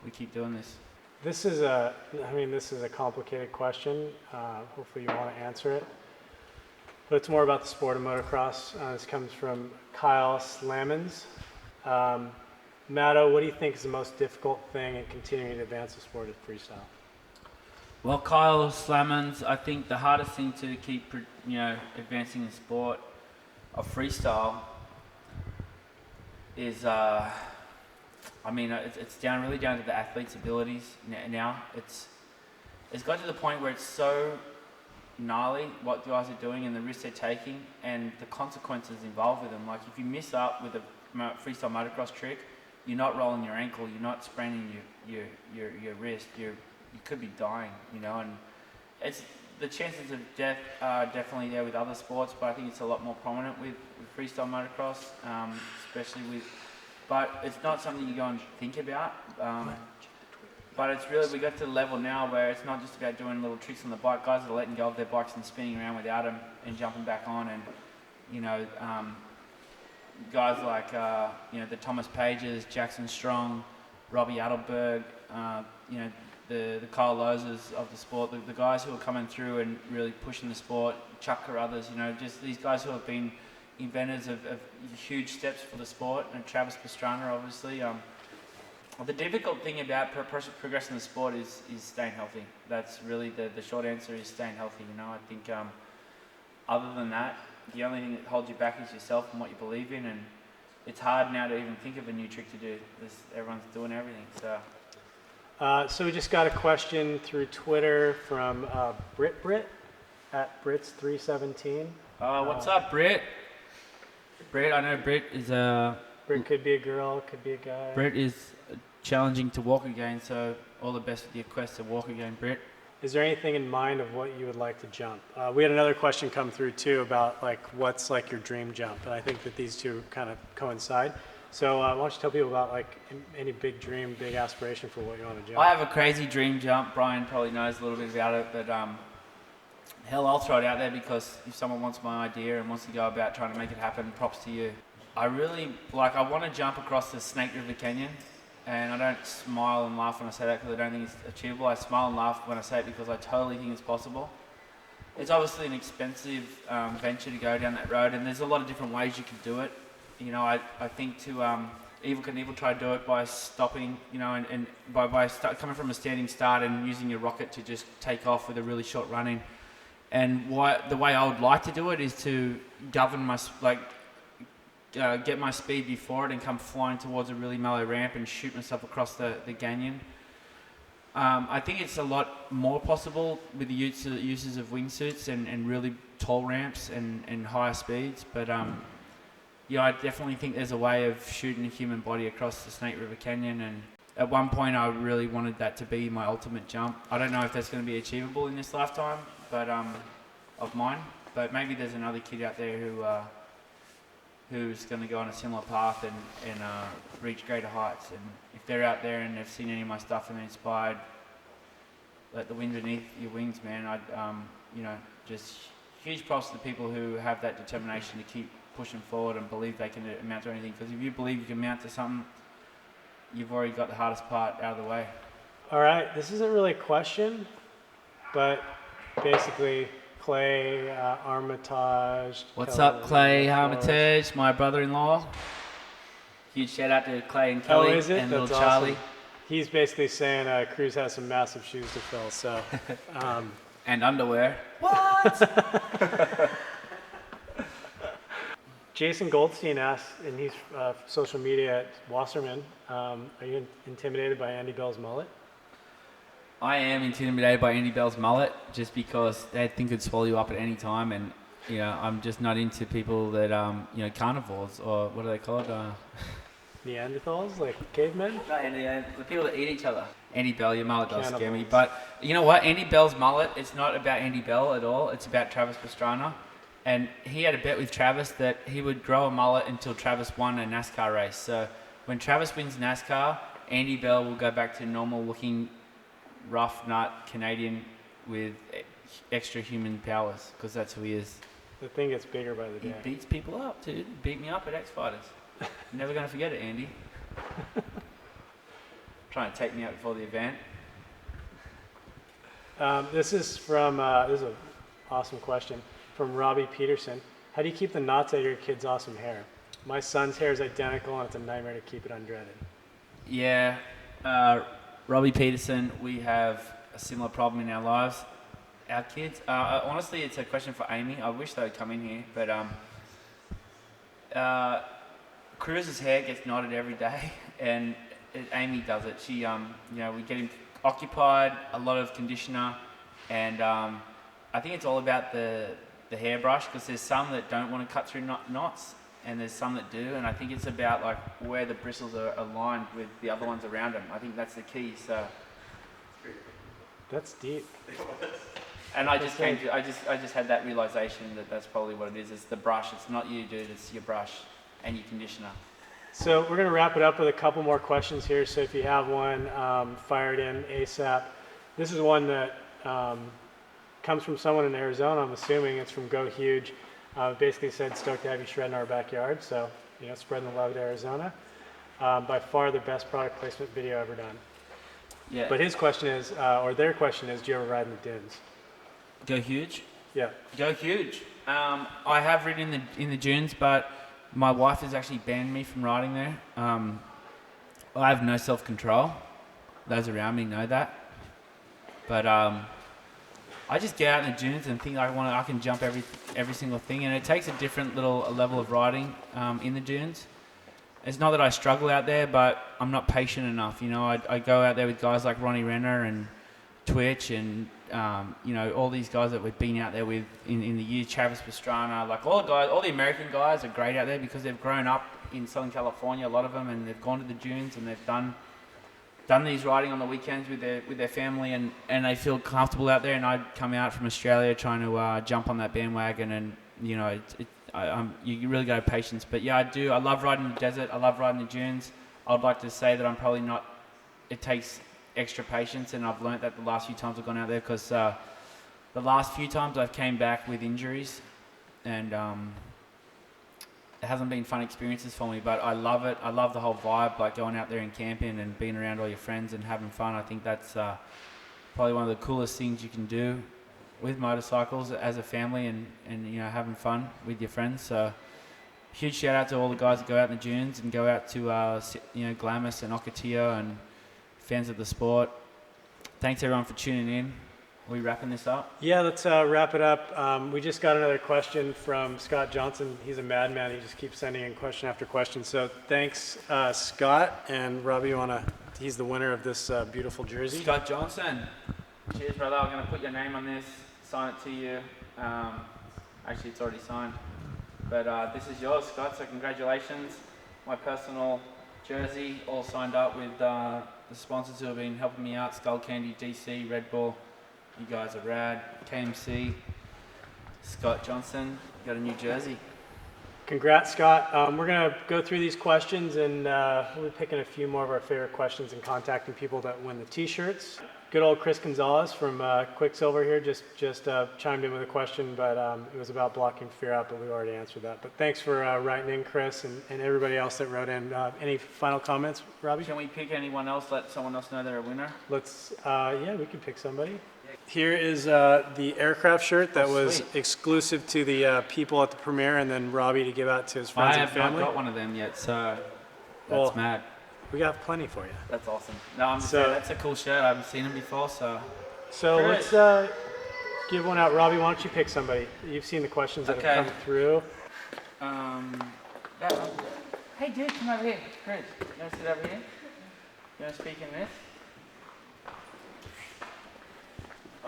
we keep doing this. This is a complicated question. Hopefully you want to answer it. but it's more about the sport of motocross. This comes from Kyle Slammons. Matto, what do you think is the most difficult thing in continuing to advance the sport of freestyle? Well, Kyle Slammons, I think the hardest thing to keep, advancing the sport of freestyle is, it's really down to the athlete's abilities now. It's got to the point where it's so gnarly what guys are doing and the risks they're taking and the consequences involved with them. Like if you miss up with a freestyle motocross trick, you're not rolling your ankle, you're not spraining your wrist, you could be dying, and it's the chances of death are definitely there with other sports, but I think it's a lot more prominent with freestyle motocross, especially with. But it's not something you go and think about. But it's really, we got to the level now where it's not just about doing little tricks on the bike. Guys are letting go of their bikes and spinning around without them and jumping back on, and guys like the Thomas Pages, Jackson Strong, Robbie Adelberg, the Kyle Lozers of the sport, the guys who are coming through and really pushing the sport, Chuck Carruthers, just these guys who have been inventors of huge steps for the sport, and Travis Pastrana, obviously. The difficult thing about progressing the sport is staying healthy. That's really the short answer is staying healthy. I think other than that, the only thing that holds you back is yourself and what you believe in, and it's hard now to even think of a new trick to do. Everyone's doing everything, so. So we just got a question through Twitter from Brit at Brits317. What's up, Britt? Britt, I know Britt is Britt could be a girl, could be a guy. Britt is challenging to walk again, so all the best with your quest to walk again, Britt. Is there anything in mind of what you would like to jump? We had another question come through too about what's your dream jump, and I think that these two kind of coincide. So why don't you tell people about any big dream, big aspiration for what you want to jump? I have a crazy dream jump. Brian probably knows a little bit about it, but hell, I'll throw it out there because if someone wants my idea and wants to go about trying to make it happen, props to you. I want to jump across the Snake River Canyon, and I don't smile and laugh when I say that because I don't think it's achievable. I smile and laugh when I say it because I totally think it's possible. It's obviously an expensive venture to go down that road, and there's a lot of different ways you can do it. I think Evil Knievel try to do it by stopping, and by coming from a standing start and using your rocket to just take off with a really short run-in. And the way I would like to do it is to govern my, get my speed before it and come flying towards a really mellow ramp and shoot myself across the canyon. I think it's a lot more possible with the uses of wingsuits and really tall ramps and higher speeds, but I definitely think there's a way of shooting a human body across the Snake River Canyon, and at one point I really wanted that to be my ultimate jump. I don't know if that's going to be achievable in this lifetime, but of mine, but maybe there's another kid out there who's going to go on a similar path and reach greater heights. And if they're out there and they've seen any of my stuff and they're inspired, let the wind beneath your wings, man. Just huge props to the people who have that determination to keep pushing forward and believe they can amount to anything. Because if you believe you can amount to something, you've already got the hardest part out of the way. All right, this isn't really a question, but basically, Clay Armitage. What's up, Clay Armitage, my brother-in-law? Huge shout out to Clay and Kelly is it? and That's little Charlie. awesome. He's basically saying Cruz has some massive shoes to fill. So. And underwear. What? Jason Goldstein asked, and he's social media at Wasserman, are you intimidated by Andy Bell's mullet? I am intimidated by Andy Bell's mullet just because that thing could swallow you up at any time, and I'm just not into people that carnivores, or what do they call it? Neanderthals, like cavemen? No, the people that eat each other. Andy Bell, your mullet does scare me, but you know what? Andy Bell's mullet, it's not about Andy Bell at all. It's about Travis Pastrana, and he had a bet with Travis that he would grow a mullet until Travis won a NASCAR race. So when Travis wins NASCAR, Andy Bell will go back to normal-looking, rough nut Canadian with extra human powers, because that's who he is. The thing gets bigger by the day. He beats people up, dude. He beat me up at X Fighters. Never gonna forget it, Andy. Trying to take me out before the event. This is an awesome question. from Robbie Peterson. How do you keep the knots out of your kid's awesome hair? My son's hair is identical, and it's a nightmare to keep it undreaded. Yeah, Robbie Peterson, we have a similar problem in our lives. Our kids, honestly, it's a question for Amy. I wish they would come in here, but Cruz's hair gets knotted every day, and Amy does it. She, we get him occupied, a lot of conditioner, and I think it's all about the hairbrush, because there's some that don't want to cut through knots, and there's some that do, and I think it's about like where the bristles are aligned with the other ones around them. I think that's the key. So that's deep. And I just had that realization that that's probably what it is. It's the brush. It's not you, dude. It's your brush and your conditioner. So we're going to wrap it up with a couple more questions here. So if you have one, fire it in ASAP. This is one that comes from someone in Arizona. I'm assuming it's from Go Huge. Basically said, stoked to have you shred in our backyard. So, spreading the love to Arizona. By far the best product placement video ever done. Yeah. But his question is, or their question is, do you ever ride in the dunes? Go Huge? Yeah. Go Huge. I have ridden in the dunes, but my wife has actually banned me from riding there. I have no self-control. Those around me know that. But I just get out in the dunes and think I can jump every single thing, and it takes a different little level of riding in the dunes. It's not that I struggle out there, but I'm not patient enough. I go out there with guys like Ronnie Renner and Twitch and all these guys that we've been out there with in the years, Travis Pastrana, like all the American guys are great out there because they've grown up in Southern California, a lot of them, and they've gone to the dunes and they've done these riding on the weekends with their family, and they feel comfortable out there. And I'd come out from Australia trying to jump on that bandwagon, and you really got to have patience. But yeah, I do. I love riding the desert. I love riding the dunes. I'd like to say that I'm probably not. It takes extra patience, and I've learnt that the last few times I've gone out there, because the last few times I've came back with injuries, and it hasn't been fun experiences for me, but I love it. I love the whole vibe, like going out there and camping and being around all your friends and having fun. I think that's probably one of the coolest things you can do with motorcycles as a family, and having fun with your friends. So huge shout out to all the guys that go out in the dunes and go out to Glamis and Ocotillo and fans of the sport. Thanks everyone for tuning in. Are we wrapping this up? Yeah, let's wrap it up. We just got another question from Scott Johnson. He's a madman. He just keeps sending in question after question. So thanks, Scott. And Robbie, he's the winner of this beautiful jersey. Scott Johnson. Cheers, brother. I'm going to put your name on this, sign it to you. Actually, it's already signed. But this is yours, Scott, so congratulations. My personal jersey, all signed up with the sponsors who have been helping me out, Skull Candy, DC, Red Bull. You guys are rad. KMC, Scott Johnson, got a new jersey. Congrats, Scott. We're going to go through these questions, and we'll be picking a few more of our favorite questions and contacting people that win the t-shirts. Good old Chris Gonzalez from Quicksilver here just chimed in with a question, but it was about blocking fear out, but we already answered that. But thanks for writing in, Chris, and everybody else that wrote in. Any final comments, Robbie? Can we pick anyone else, let someone else know they're a winner? Let's, we can pick somebody. Here is the Aircraft shirt that was exclusive to the people at the premiere, and then Robbie to give out to his friends and family. I have not got one of them yet, so that's mad. We got plenty for you. That's awesome. No, I'm just saying, that's a cool shirt. I haven't seen them before, so. So let's give one out. Robbie, why don't you pick somebody? You've seen the questions that have come through. Hey, dude, come over here. Chris, you want to sit over here? You want to speak in this?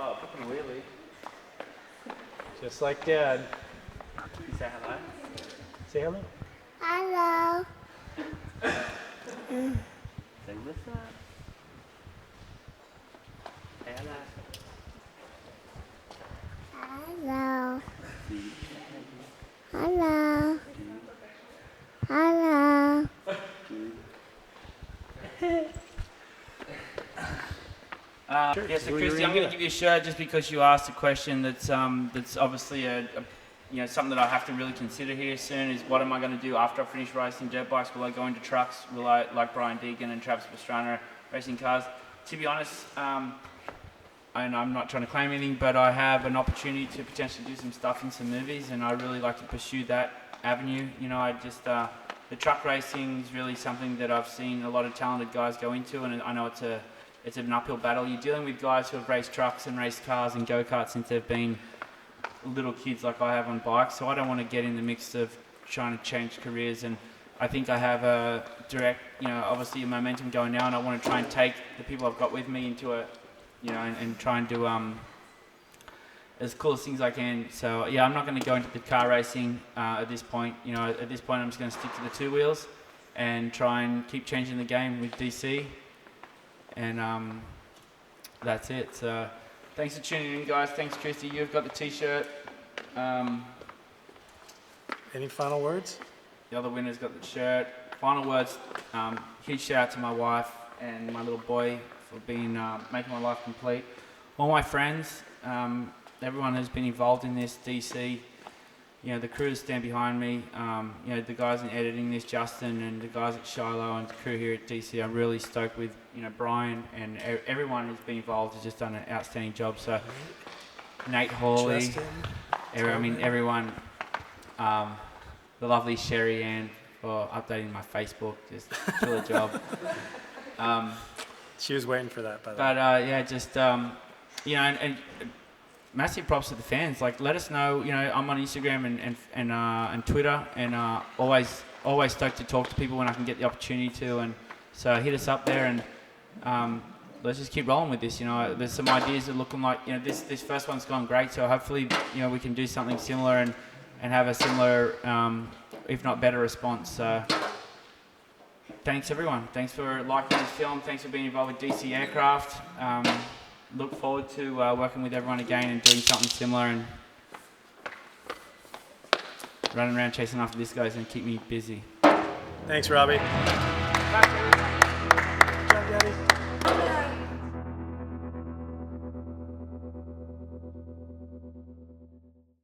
Oh, fucking wheelie. Just like Dad. You say hello? Say hello. Hello. Say what's up? Say hello. Hello. Hello. Hello. So Christy, I'm going to give you a shirt just because you asked a question that's obviously something that I have to really consider here soon is what am I going to do after I finish racing dirt bikes? Will I go into trucks? Will I, like Brian Deegan and Travis Pastrana, racing cars? To be honest, and I'm not trying to claim anything, but I have an opportunity to potentially do some stuff in some movies, and I really like to pursue that avenue. You know, I just the truck racing is really something that I've seen a lot of talented guys go into, and I know it's an uphill battle. You're dealing with guys who have raced trucks and raced cars and go-karts since they've been little kids like I have on bikes, so I don't want to get in the mix of trying to change careers. And I think I have a direct, you know, obviously a momentum going now, and I want to try and take the people I've got with me into a, you know, and try and do as cool as things I can. So yeah, I'm not going to go into the car racing at this point. You know, at this point I'm just going to stick to the two wheels and try and keep changing the game with DC. And that's it. So thanks for tuning in, guys. Thanks, Christy. You've got the T-shirt. Any final words? The other winner's got the shirt. Final words. Huge shout out to my wife and my little boy for being making my life complete. All my friends, everyone who's been involved in this, DC, you know, the crew that stand behind me, you know, the guys in editing this, Justin, and the guys at Shiloh and the crew here at DC. I'm really stoked with, you know, Brian and everyone who's been involved has just done an outstanding job. So Nate Hawley, Justin, I mean everyone, the lovely Sherry Ann for updating my Facebook, just killer job. She was waiting for that, by the way. But yeah, just you know, and massive props to the fans. Like, let us know. You know, I'm on Instagram and Twitter, and always stoked to talk to people when I can get the opportunity to. And so hit us up there, and let's just keep rolling with this. You know, there's some ideas that looking like, you know, this first one's gone great. So hopefully, you know, we can do something similar and have a similar, if not better, response. So thanks everyone. Thanks for liking this film. Thanks for being involved with DC Aircraft. Look forward to working with everyone again and doing something similar, and running around chasing after this guy's going to keep me busy. Thanks, Robbie. Thanks, everyone.